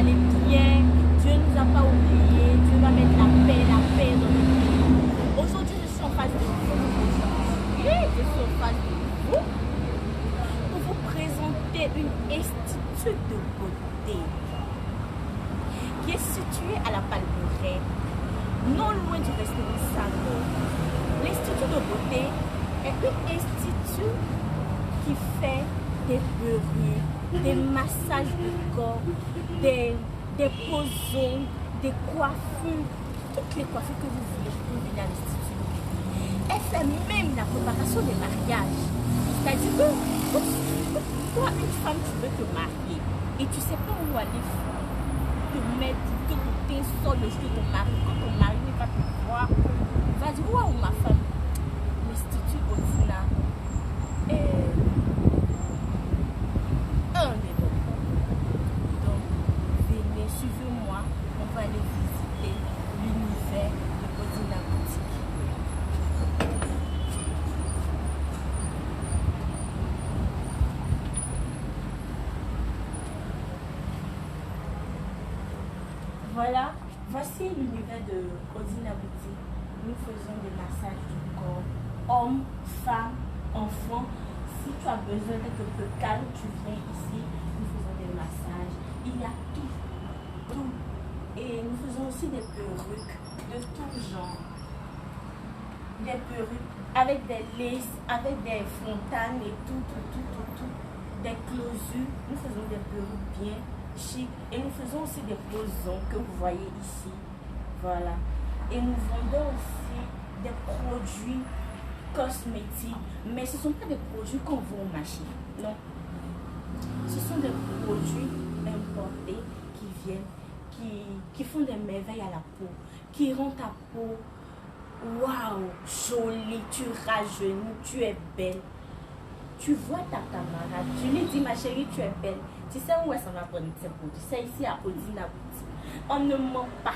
aller bien. Dieu ne nous a pas oubliés. Dieu va mettre la paix dans notre pays. Aujourd'hui, je suis en face de vous. Je suis en face de vous pour vous présenter une institut de beauté qui est située à la Palmeraie, non loin du restaurant Salon. L'Institut de beauté est un institut qui fait des perruques, des massages de corps, des posons, des coiffures, toutes les coiffures que vous voulez pour venir à l'Institut. Elle fait même la préparation des mariages. C'est-à-dire que toi, une femme, tu veux te marier et tu ne sais pas où aller te mettre, que ton teint sort le jour de ton mari, quand ton mari n'est pas te voir, va dire, waouh, ma femme, l'Institut Odina est un des bons. Donc, venez, suivez-moi, on va aller visiter l'univers de Odina Boutique. Voilà, voici l'univers de Odina Boutique. Nous faisons des massages du corps, hommes, femmes, enfants. Si tu as besoin d'être un peu calme, tu viens ici. Nous faisons des massages. Il y a tout, tout. Et nous faisons aussi des perruques de tout genre. Des perruques avec des laces, avec des fontanes et tout. Des closures. Nous faisons des perruques bien chic. Et nous faisons aussi des posons que vous voyez ici. Voilà. Et nous vendons aussi des produits cosmétiques. Mais ce ne sont pas des produits qu'on vend au marché. Non. Ce sont des produits importés qui viennent, qui font des merveilles à la peau. Qui rendent ta peau, waouh, jolie. Tu rajeunis, tu es belle. Tu vois ta camarade, tu lui dis, ma chérie, tu es belle. Tu sais où est-ce qu'on va prendre ces produits? C'est ici à Odina Boutique. On ne ment pas.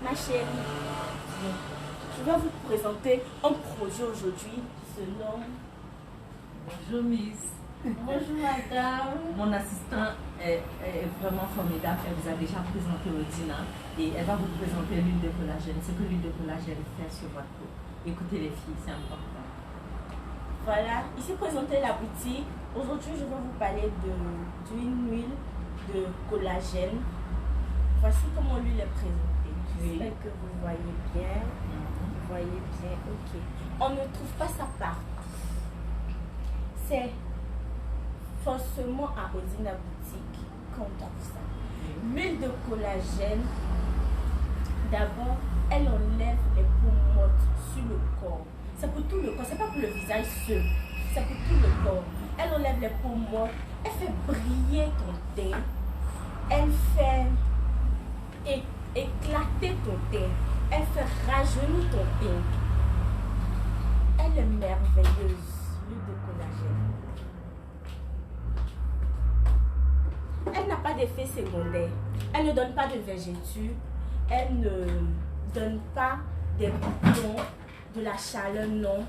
Ma chérie, je vais vous présenter un projet aujourd'hui qui se nomme... Bonjour Miss. Bonjour madame. Mon assistant est vraiment formidable. Elle vous a déjà présenté Odina et elle va vous présenter l'huile de collagène. Ce que l'huile de collagène fait sur votre peau. Écoutez les filles, c'est important. Voilà, ici présenter la boutique. Aujourd'hui, je vais vous parler d'une huile de collagène. Voici comment l'huile est présentée. J'espère que vous voyez bien. Vous voyez bien, ok. On ne trouve pas ça partout. C'est forcément à Odina Boutique qu'on trouve ça. L'huile de collagène, d'abord, elle enlève les peaux mortes sur le corps. C'est pour tout le corps, c'est pas pour le visage seul, c'est pour tout le corps. Elle enlève les peaux mortes, elle fait briller ton teint, elle fait éclater ton teint, elle fait rajeunir ton teint. Elle est merveilleuse, l'huile de collagène. Elle n'a pas d'effet secondaire, elle ne donne pas de végéture, elle ne donne pas des boutons, de la chaleur, non.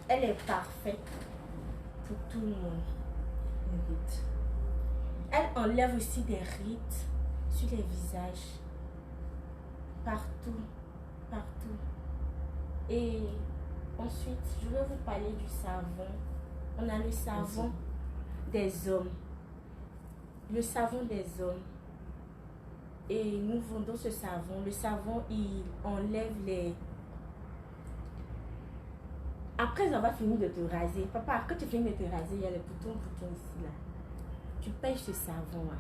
Elle est parfaite pour tout le monde. Elle enlève aussi des rides sur les visages. Partout. Et ensuite, je vais vous parler du savon. On a le savon des hommes. Le savon des hommes. Et nous vendons ce savon. Le savon, il enlève les... Après avoir fini de te raser, papa, quand tu finis de te raser, il y a les boutons ici là. Tu pèches ce savon là.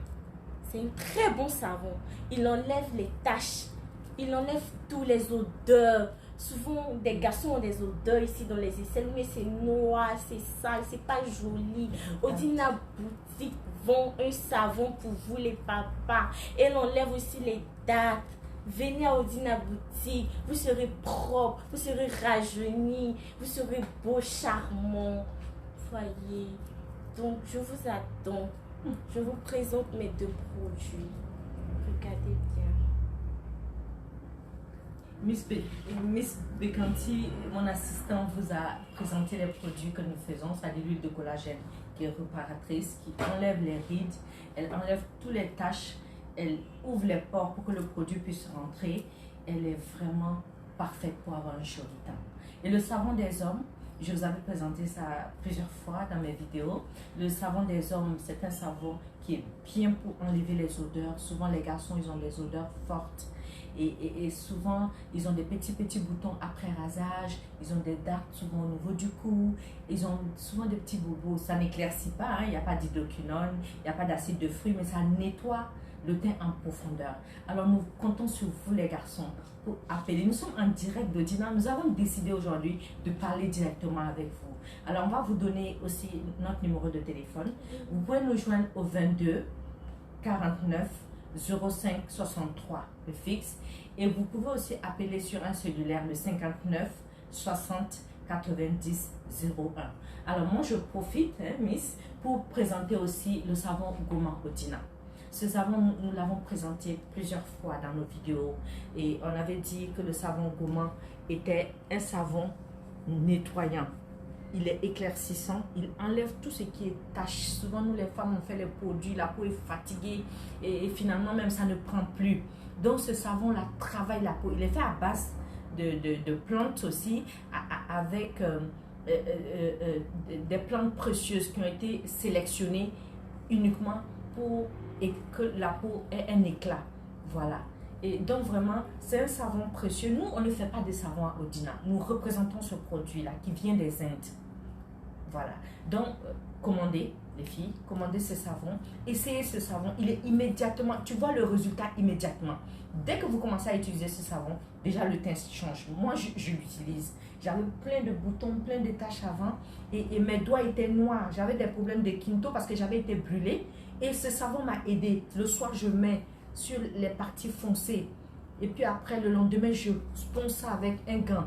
C'est un très bon savon. Il enlève les taches. Il enlève tous les odeurs. Souvent, des garçons ont des odeurs ici dans les aisselles, mais c'est noir, c'est sale, c'est pas joli. Odina Boutique vend un savon pour vous les papas. Elle enlève aussi les dates. Venez à Odina Boutique, vous serez propre, vous serez rajeuni, vous serez beau, charmant. Voyez, donc je vous attends. Je vous présente mes deux produits. Regardez bien. Miss Bekanti, mon assistant vous a présenté les produits que nous faisons, c'est-à-dire l'huile de collagène qui est réparatrice, qui enlève les rides, elle enlève toutes les taches elle ouvre les ports pour que le produit puisse rentrer. Elle est vraiment parfaite pour avoir un joli teint. Et le savon des hommes, je vous avais présenté ça plusieurs fois dans mes vidéos. Le savon des hommes, c'est un savon qui est bien pour enlever les odeurs. Souvent, les garçons, ils ont des odeurs fortes. Et souvent, ils ont des petits boutons après rasage. Ils ont des dards souvent au niveau du cou. Ils ont souvent des petits bobos. Ça n'éclaircit pas, hein. Il n'y a pas d'hydroquinone, il n'y a pas d'acide de fruits, mais ça nettoie le teint en profondeur. Alors, nous comptons sur vous, les garçons, pour appeler. Nous sommes en direct d'Odina. Nous avons décidé aujourd'hui de parler directement avec vous. Alors, on va vous donner aussi notre numéro de téléphone. Vous pouvez nous joindre au 22 49 05 63, le fixe. Et vous pouvez aussi appeler sur un cellulaire, le 59 60 90 01. Alors, moi, je profite, hein, Miss, pour présenter aussi le savon Gourmand Odina. Ce savon, nous l'avons présenté plusieurs fois dans nos vidéos et on avait dit que le savon Gourmand était un savon nettoyant. Il est éclaircissant, il enlève tout ce qui est tache. Souvent, nous les femmes, on fait les produits, la peau est fatiguée et finalement même ça ne prend plus. Donc ce savon-là travaille la peau. Il est fait à base de plantes aussi, avec des plantes précieuses qui ont été sélectionnées uniquement pour que la peau ait un éclat. Voilà. Et donc vraiment, c'est un savon précieux. Nous, on ne fait pas de savon à Odina. Nous représentons ce produit-là qui vient des Indes. Voilà. Donc, commandez, les filles, commandez ce savon. Essayez ce savon. Il est immédiatement, tu vois le résultat immédiatement. Dès que vous commencez à utiliser ce savon, déjà le teint change. Moi, je l'utilise. J'avais plein de boutons, plein de taches avant. Et mes doigts étaient noirs. J'avais des problèmes de quinto parce que j'avais été brûlée. Et ce savon m'a aidé. Le soir, je mets sur les parties foncées. Et puis après, le lendemain, je ponce ça avec un gant.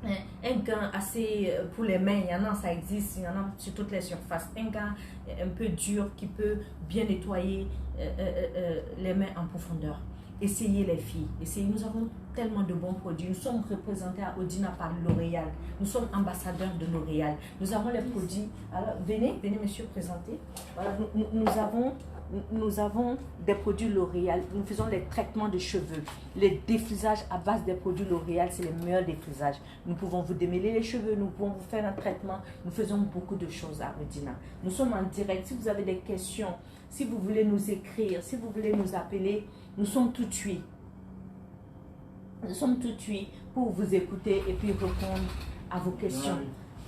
Un gant assez pour les mains, il y en a, ça existe, il y en a sur toutes les surfaces. Un gant un peu dur qui peut bien nettoyer les mains en profondeur. Essayez les filles, essayez. Nous avons tellement de bons produits. Nous sommes représentés à Odina par L'Oréal. Nous sommes ambassadeurs de L'Oréal. Nous avons les produits. Alors, venez monsieur, présenter. Voilà, nous avons des produits L'Oréal. Nous faisons les traitements de cheveux. Les défrisages à base des produits L'Oréal, c'est les meilleurs défrisages. Nous pouvons vous démêler les cheveux, nous pouvons vous faire un traitement. Nous faisons beaucoup de choses à Odina. Nous sommes en direct. Si vous avez des questions, si vous voulez nous écrire, si vous voulez nous appeler, nous sommes tout tués. Nous sommes tout tués pour vous écouter et puis répondre à vos questions.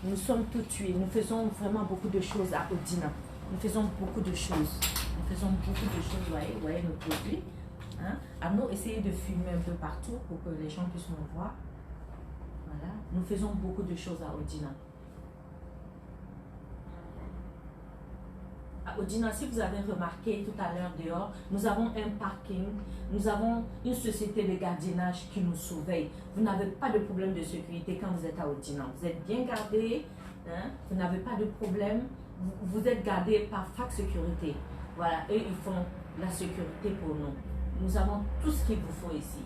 Nous sommes tout tués. Nous faisons vraiment beaucoup de choses à Odina. Nous faisons beaucoup de choses. Nous faisons beaucoup de choses, vous voyez nos produits. Hein? Arnaud, essayez de filmer un peu partout pour que les gens puissent nous voir. Voilà. Nous faisons beaucoup de choses à Odina. À Odina, si vous avez remarqué tout à l'heure dehors, nous avons un parking, nous avons une société de gardiennage qui nous surveille. Vous n'avez pas de problème de sécurité quand vous êtes à Odina. Vous êtes bien gardé, hein? Vous n'avez pas de problème. Vous êtes gardé par FAC Sécurité. Voilà, eux, ils font la sécurité pour nous. Nous avons tout ce qu'il vous faut ici.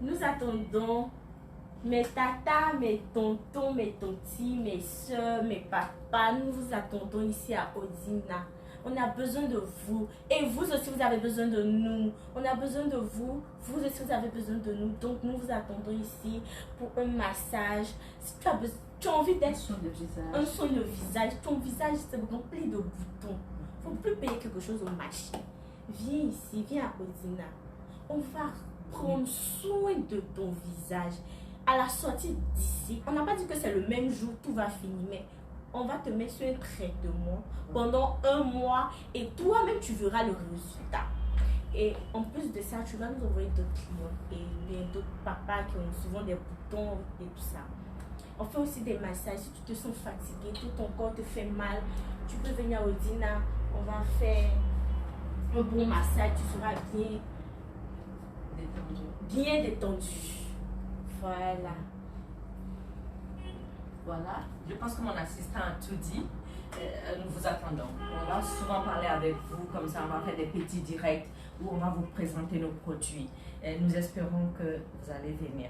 Nous attendons mes tatas, mes tontons, mes tontis, mes soeurs, mes papas. Nous vous attendons ici à Odina. On a besoin de vous. Et vous aussi, vous avez besoin de nous. On a besoin de vous. Vous aussi, vous avez besoin de nous. Donc, nous vous attendons ici pour un massage. Si tu as envie d'être... Un soin de visage. Ton visage, c'est rempli de boutons. Il ne faut plus payer quelque chose aux machines. Viens ici, viens à Odina. On va prendre soin de ton visage. À la sortie d'ici, on n'a pas dit que c'est le même jour, tout va finir, mais on va te mettre sur un traitement pendant 1 mois et toi-même tu verras le résultat. Et en plus de ça, tu vas nous envoyer d'autres clients et d'autres papas qui ont souvent des boutons et tout ça. On fait aussi des massages. Si tu te sens fatigué, tout ton corps te fait mal, tu peux venir à Odina. On va faire un bon massage, tu seras bien détendu. Voilà. Voilà, je pense que mon assistant a tout dit. Nous vous attendons. On va souvent parler avec vous, comme ça on va faire des petits directs où on va vous présenter nos produits. Nous espérons que vous allez venir.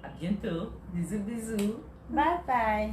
À bientôt. Bisous, bisous. Bye bye.